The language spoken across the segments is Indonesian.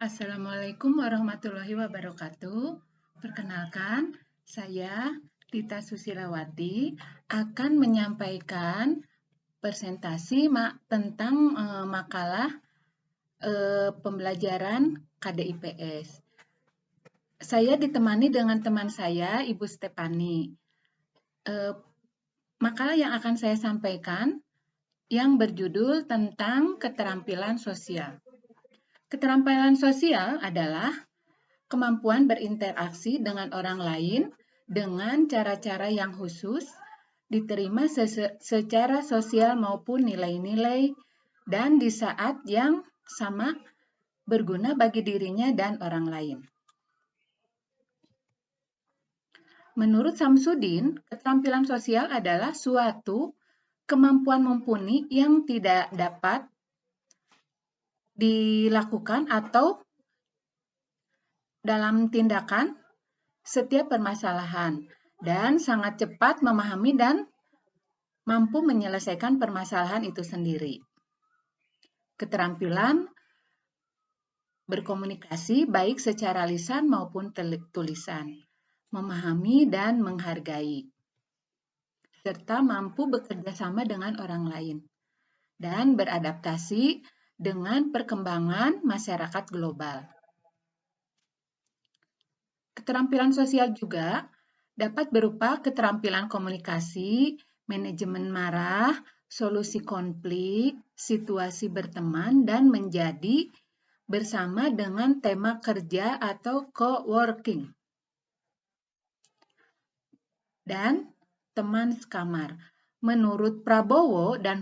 Assalamualaikum warahmatullahi wabarakatuh. Perkenalkan, saya Tita Susilawati akan menyampaikan presentasi tentang makalah pembelajaran KDIPS. Saya ditemani dengan teman saya, Ibu Stefani. Makalah yang akan saya sampaikan yang berjudul tentang keterampilan sosial. Keterampilan sosial adalah kemampuan berinteraksi dengan orang lain dengan cara-cara yang khusus, diterima secara sosial maupun nilai-nilai, dan di saat yang sama berguna bagi dirinya dan orang lain. Menurut Samsudin, keterampilan sosial adalah suatu kemampuan mumpuni yang tidak dapat dilakukan atau dalam tindakan setiap permasalahan dan sangat cepat memahami dan mampu menyelesaikan permasalahan itu sendiri. Keterampilan berkomunikasi baik secara lisan maupun tulisan, memahami dan menghargai, serta mampu bekerja sama dengan orang lain, dan beradaptasi dengan perkembangan masyarakat global. Keterampilan sosial juga dapat berupa keterampilan komunikasi, manajemen marah, solusi konflik, situasi berteman, dan menjadi bersama dengan tema kerja atau co-working. Dan teman sekamar. Menurut Prabowo dan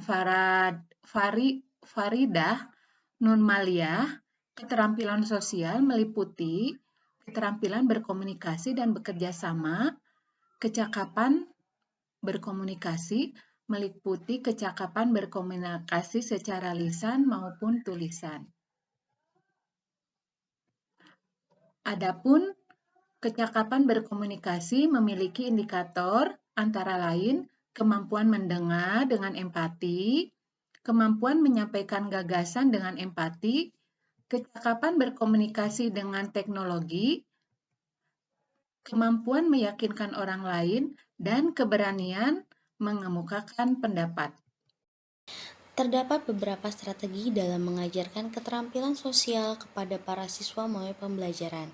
Faridah Nurmaliah, keterampilan sosial meliputi keterampilan berkomunikasi dan bekerja sama. Kecakapan berkomunikasi meliputi kecakapan berkomunikasi secara lisan maupun tulisan. Adapun kecakapan berkomunikasi memiliki indikator antara lain kemampuan mendengar dengan empati, kemampuan menyampaikan gagasan dengan empati, kecakapan berkomunikasi dengan teknologi, kemampuan meyakinkan orang lain, dan keberanian mengemukakan pendapat. Terdapat beberapa strategi dalam mengajarkan keterampilan sosial kepada para siswa melalui pembelajaran.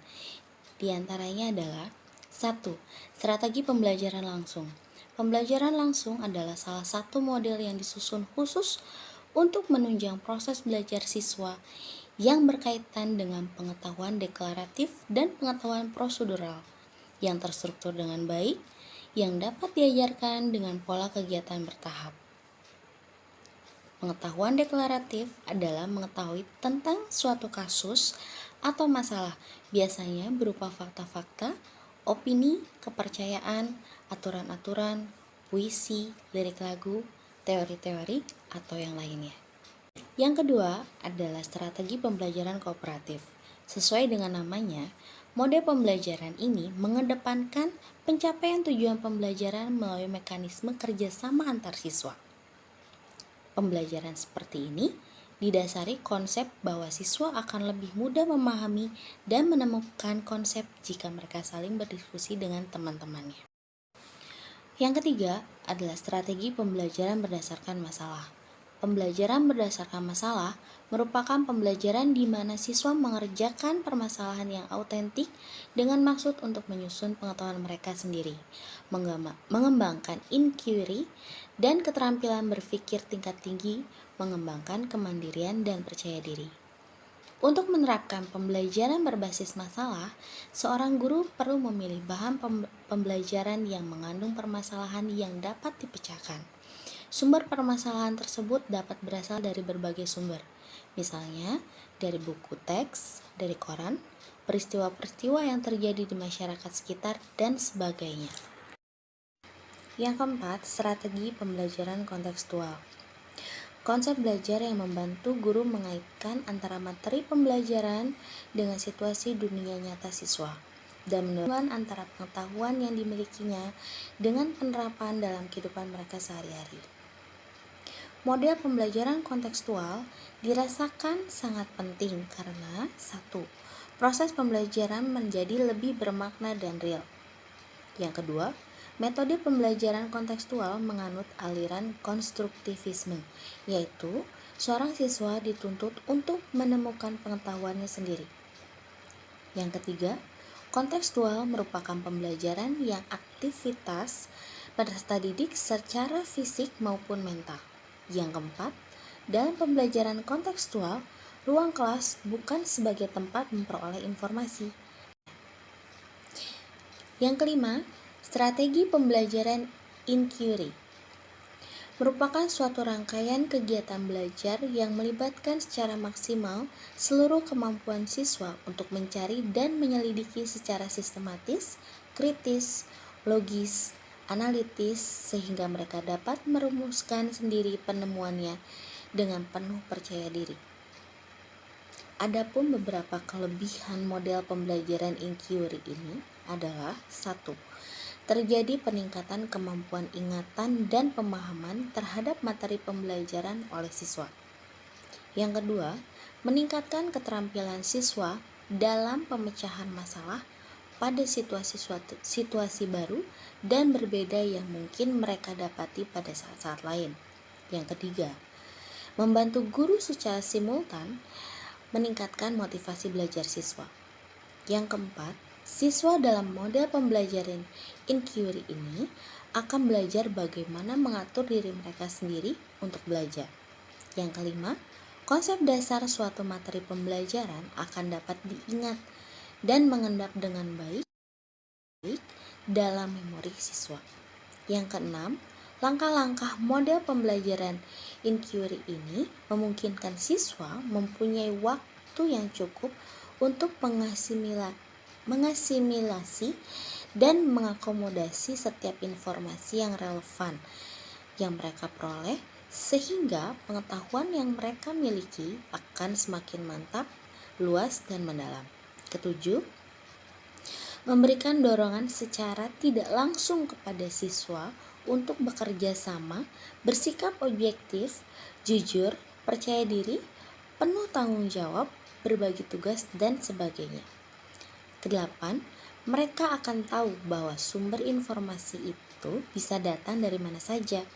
Di antaranya adalah 1. Strategi pembelajaran langsung. Pembelajaran langsung adalah salah satu model yang disusun khusus untuk menunjang proses belajar siswa yang berkaitan dengan pengetahuan deklaratif dan pengetahuan prosedural yang terstruktur dengan baik, yang dapat diajarkan dengan pola kegiatan bertahap. Pengetahuan deklaratif adalah mengetahui tentang suatu kasus atau masalah, biasanya berupa fakta-fakta, opini, kepercayaan, aturan-aturan, puisi, lirik lagu, teori-teori, atau yang lainnya. Yang kedua adalah strategi pembelajaran kooperatif. Sesuai dengan namanya, mode pembelajaran ini mengedepankan pencapaian tujuan pembelajaran melalui mekanisme kerjasama antar siswa. Pembelajaran seperti ini didasari konsep bahwa siswa akan lebih mudah memahami dan menemukan konsep jika mereka saling berdiskusi dengan teman-temannya. Yang ketiga adalah strategi pembelajaran berdasarkan masalah. Pembelajaran berdasarkan masalah merupakan pembelajaran di mana siswa mengerjakan permasalahan yang autentik dengan maksud untuk menyusun pengetahuan mereka sendiri, mengembangkan inquiry dan keterampilan berpikir tingkat tinggi, mengembangkan kemandirian dan percaya diri. Untuk menerapkan pembelajaran berbasis masalah, seorang guru perlu memilih bahan pembelajaran yang mengandung permasalahan yang dapat dipecahkan. Sumber permasalahan tersebut dapat berasal dari berbagai sumber, misalnya dari buku teks, dari koran, peristiwa-peristiwa yang terjadi di masyarakat sekitar, dan sebagainya. Yang keempat, strategi pembelajaran kontekstual. Konsep belajar yang membantu guru mengaitkan antara materi pembelajaran dengan situasi dunia nyata siswa dan menunjukkan antara pengetahuan yang dimilikinya dengan penerapan dalam kehidupan mereka sehari-hari. Model pembelajaran kontekstual dirasakan sangat penting karena satu, proses pembelajaran menjadi lebih bermakna dan real. Yang kedua, metode pembelajaran kontekstual menganut aliran konstruktivisme, yaitu seorang siswa dituntut untuk menemukan pengetahuannya sendiri. Yang ketiga, kontekstual merupakan pembelajaran yang aktivitas peserta didik secara fisik maupun mental. Yang keempat, dalam pembelajaran kontekstual, ruang kelas bukan sebagai tempat memperoleh informasi. Yang kelima, strategi pembelajaran inquiry merupakan suatu rangkaian kegiatan belajar yang melibatkan secara maksimal seluruh kemampuan siswa untuk mencari dan menyelidiki secara sistematis, kritis, logis, analitis, sehingga mereka dapat merumuskan sendiri penemuannya dengan penuh percaya diri. Adapun beberapa kelebihan model pembelajaran inquiry ini adalah: 1. Terjadi peningkatan kemampuan ingatan dan pemahaman terhadap materi pembelajaran oleh siswa. Yang kedua, meningkatkan keterampilan siswa dalam pemecahan masalah pada situasi baru dan berbeda yang mungkin mereka dapati pada saat-saat lain. Yang ketiga, membantu guru secara simultan meningkatkan motivasi belajar siswa. Yang keempat, siswa dalam model pembelajaran inquiry ini akan belajar bagaimana mengatur diri mereka sendiri untuk belajar. Yang kelima, konsep dasar suatu materi pembelajaran akan dapat diingat dan mengendap dengan baik dalam memori siswa. Yang keenam, langkah-langkah model pembelajaran inquiry ini memungkinkan siswa mempunyai waktu yang cukup untuk mengasimilasi dan mengakomodasi setiap informasi yang relevan yang mereka peroleh, sehingga pengetahuan yang mereka miliki akan semakin mantap, luas, dan mendalam. Ketujuh, memberikan dorongan secara tidak langsung kepada siswa untuk bekerja sama, bersikap objektif, jujur, percaya diri, penuh tanggung jawab, berbagi tugas, dan sebagainya. Kedelapan, mereka akan tahu bahwa sumber informasi itu bisa datang dari mana saja,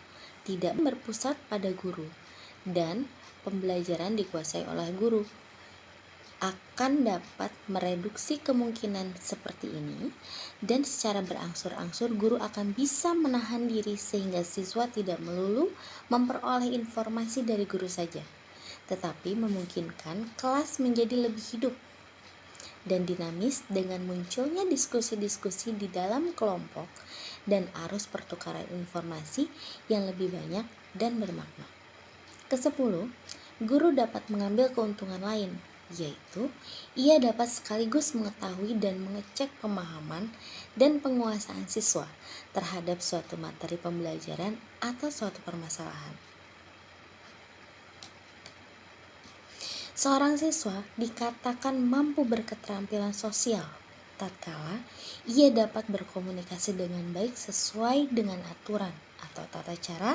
tidak berpusat pada guru, dan pembelajaran dikuasai oleh guru. Akan dapat mereduksi kemungkinan seperti ini, dan secara berangsur-angsur guru akan bisa menahan diri sehingga siswa tidak melulu memperoleh informasi dari guru saja, tetapi memungkinkan kelas menjadi lebih hidup dan dinamis dengan munculnya diskusi-diskusi di dalam kelompok dan arus pertukaran informasi yang lebih banyak dan bermakna. Kesepuluh, guru dapat mengambil keuntungan lain, yaitu ia dapat sekaligus mengetahui dan mengecek pemahaman dan penguasaan siswa terhadap suatu materi pembelajaran atau suatu permasalahan. Seorang siswa dikatakan mampu berketerampilan sosial tatkala ia dapat berkomunikasi dengan baik sesuai dengan aturan atau tata cara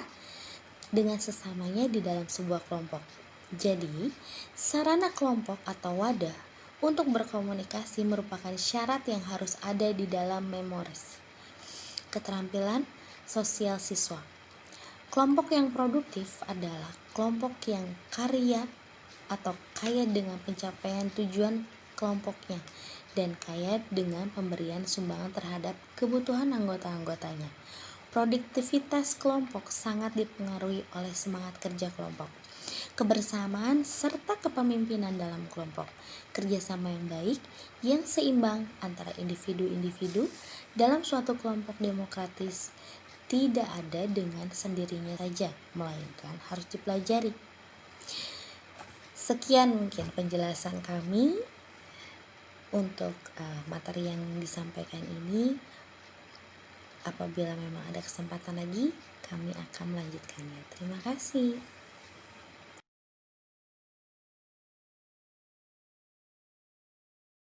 dengan sesamanya di dalam sebuah kelompok. Jadi, sarana kelompok atau wadah untuk berkomunikasi merupakan syarat yang harus ada di dalam memoris. Keterampilan sosial siswa. Kelompok yang produktif adalah kelompok yang kaya dengan pencapaian tujuan kelompoknya dan kaya dengan pemberian sumbangan terhadap kebutuhan anggota-anggotanya. Produktivitas kelompok sangat dipengaruhi oleh semangat kerja kelompok, kebersamaan serta kepemimpinan dalam kelompok, kerjasama yang baik yang seimbang antara individu-individu dalam suatu kelompok demokratis tidak ada dengan sendirinya saja, melainkan harus dipelajari. Sekian mungkin penjelasan kami untuk materi yang disampaikan ini. Apabila memang ada kesempatan lagi, kami akan melanjutkannya. Terima kasih.